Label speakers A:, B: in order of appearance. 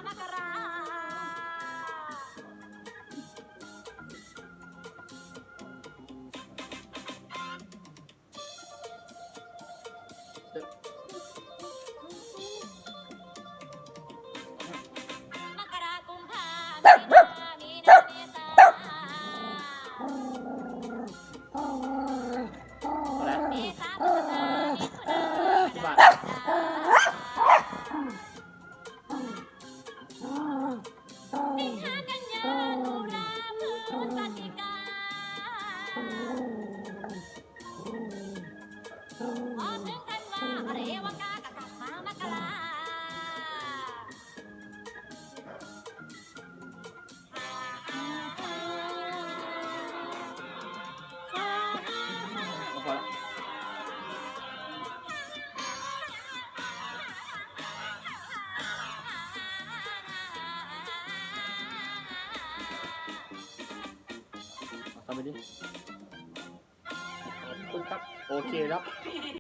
A: มกรากุมภามีนาเมษาเมษาพฤษภามิถุนากรกฎาสิงหากันยาตุลาพฤศจิกาพอถึงธันวาเรวกากลับมามกรา
B: ทำไปดิขอบคุณครับโอเคครับ